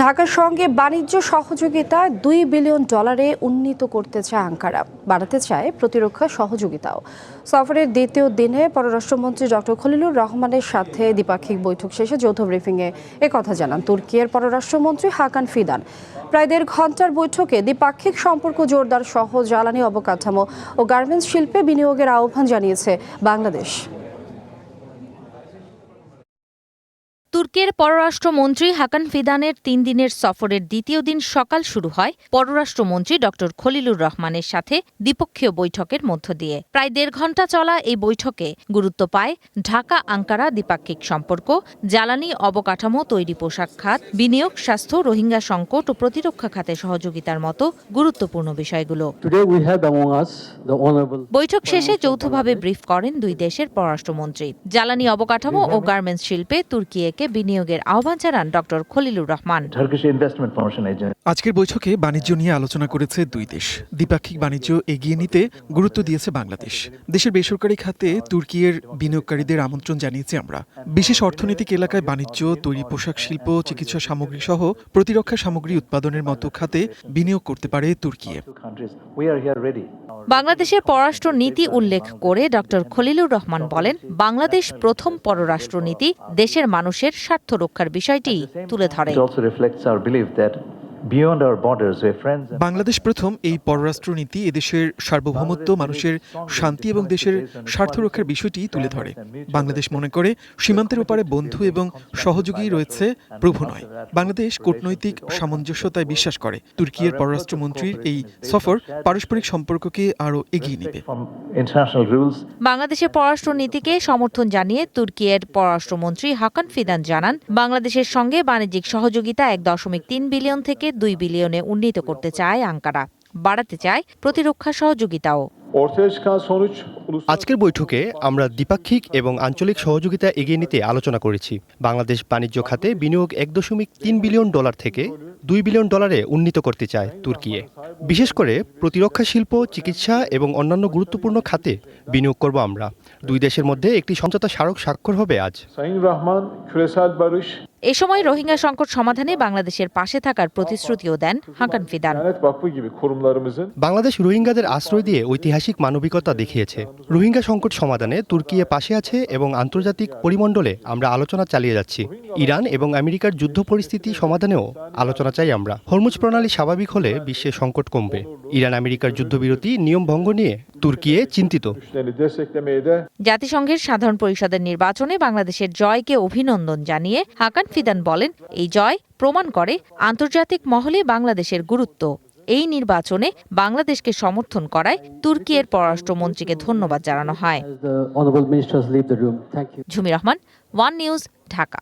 ঢাকার সঙ্গে বাণিজ্য সহযোগিতা $2 বিলিয়ন উন্নীত করতে চায় আঙ্কারা, বাড়াতে চায় প্রতিরক্ষা সহযোগিতাও। সফরের দ্বিতীয় দিনে পররাষ্ট্রমন্ত্রী ডক্টর খলিলুর রহমানের সাথে দ্বিপাক্ষিক বৈঠক শেষে যৌথ ব্রিফিংয়ে একথা জানান তুর্কির পররাষ্ট্রমন্ত্রী হাকান ফিদান। প্রায় 1.5 ঘণ্টার বৈঠকে দ্বিপাক্ষিক সম্পর্ক জোরদার সহ জ্বালানি অবকাঠামো ও গার্মেন্টস শিল্পে বিনিয়োগের আহ্বান জানিয়েছে বাংলাদেশ। তুর্কির পররাষ্ট্রমন্ত্রী হাকান ফিদানের 3 দিনের সফরের দ্বিতীয় দিন সকাল শুরু হয় পররাষ্ট্রমন্ত্রী ডক্টর খলিলুর রহমানের সাথে দ্বিপক্ষীয় বৈঠকের মধ্য দিয়ে। প্রায় 1.5 ঘণ্টা চলা এই বৈঠকে গুরুত্ব পায় ঢাকা আঙ্কারা দ্বিপাক্ষিক সম্পর্ক, জ্বালানি অবকাঠামো তৈরি, পোশাক খাত, বিনিয়োগ, স্বাস্থ্য, রোহিঙ্গা সংকট ও প্রতিরক্ষা খাতে সহযোগিতার মতো গুরুত্বপূর্ণ বিষয়গুলো। বৈঠক শেষে যৌথভাবে ব্রিফ করেন দুই দেশের পররাষ্ট্রমন্ত্রী। জ্বালানি অবকাঠামো ও গার্মেন্টস শিল্পে তুর্কিকে বিনিয়োগের আহ্বান জানান ডক্টর খলিলুর রহমান। আজকের বৈঠকে বাণিজ্য নিয়ে আলোচনা করেছে দুই দেশ। দ্বিপাক্ষিক বাণিজ্য এগিয়ে নিতে গুরুত্ব দিয়েছে বাংলাদেশ। দেশের বেসরকারি খাতে তুর্কির বিনিয়োগকারীদের আমন্ত্রণ জানিয়েছি আমরা। বিশেষ অর্থনৈতিক এলাকায় বাণিজ্য, তৈরি পোশাক শিল্প, চিকিৎসা সামগ্রী সহ প্রতিরক্ষা সামগ্রী উৎপাদনের মতো খাতে বিনিয়োগ করতে পারে তুর্কি। বাংলাদেশের পররাষ্ট্র নীতি উল্লেখ করে ডক্টর খলিলুর রহমান বলেন, বাংলাদেশ প্রথম পররাষ্ট্রনীতি দেশের মানুষের স্বার্থ রক্ষার বিষয়টি তুলে ধরে। বাংলাদেশ প্রথম এই পররাষ্ট্রনীতি এদেশের সার্বভৌমত্ব, মানুষের শান্তি এবং দেশের স্বার্থ রক্ষার বিষয়টি তুলে ধরে। বাংলাদেশ মনে করে সীমান্তের ওপারে বন্ধু এবং সহযোগী রয়েছে, প্রভু নয়। বাংলাদেশ কূটনৈতিক সামঞ্জস্যতায় বিশ্বাস করে। তুর্কির পররাষ্ট্রমন্ত্রীর এই সফর পারস্পরিক সম্পর্ককে আরও এগিয়ে নেবে। বাংলাদেশের পররাষ্ট্র নীতিকে সমর্থন জানিয়ে তুর্কির পররাষ্ট্রমন্ত্রী হাকান ফিদান জানান, বাংলাদেশের সঙ্গে বাণিজ্যিক সহযোগিতা 1.3 বিলিয়ন থেকে 2 বিলিয়নে উন্নীত করতে চায় আঙ্কারা, বাড়াতে চায় প্রতিরক্ষা সহযোগিতাও। আজকের বৈঠকে আমরা দ্বিপাক্ষিক এবং আঞ্চলিক সহযোগিতা এগিয়ে নিতে আলোচনা করেছি। বাংলাদেশ বাণিজ্য খাতে বিনিয়োগ $1.3 বিলিয়ন থেকে $2 বিলিয়ন উন্নীত করতে চায় তুর্কি। বিশেষ করে প্রতিরক্ষা শিল্প, চিকিৎসা এবং অন্যান্য গুরুত্বপূর্ণ খাতে বিনিয়োগ করব আমরা। দুই দেশের মধ্যে একটি সমঝোতা স্মারক স্বাক্ষর হবে আজ। এ সময় রোহিঙ্গা সংকট সমাধানে বাংলাদেশের পাশে থাকার প্রতিশ্রুতিও দেন হাকান ফিদান। বাংলাদেশ রোহিঙ্গাদের আশ্রয় দিয়ে ঐতিহাসিক মানবিকতা দেখিয়েছে। রোহিঙ্গা সংকট সমাধানে তুর্কি পাশে আছে এবং আন্তর্জাতিক পরিমণ্ডলে আমরা আলোচনা চালিয়ে যাচ্ছি। ইরান এবং আমেরিকার যুদ্ধ পরিস্থিতি সমাধানেও আলোচনা চাই আমরা। হরমুজ প্রণালী স্বাভাবিক হলে বিশ্বে সংকট কমবে। ইরান আমেরিকার যুদ্ধবিরতি নিয়ম ভঙ্গ নিয়ে তুর্কি চিন্তিত। জাতিসংঘের সাধারণ পরিষদের নির্বাচনে বাংলাদেশের জয়কে অভিনন্দন জানিয়ে হাকান ফিদান বলেন, এই জয় প্রমাণ করে আন্তর্জাতিক মহলে বাংলাদেশের গুরুত্ব। এই নির্বাচনে বাংলাদেশকে সমর্থন করায় তুর্কির পররাষ্ট্রমন্ত্রীকে ধন্যবাদ জানানো হয়। ঝুমি রহমান, ওয়ান নিউজ, ঢাকা।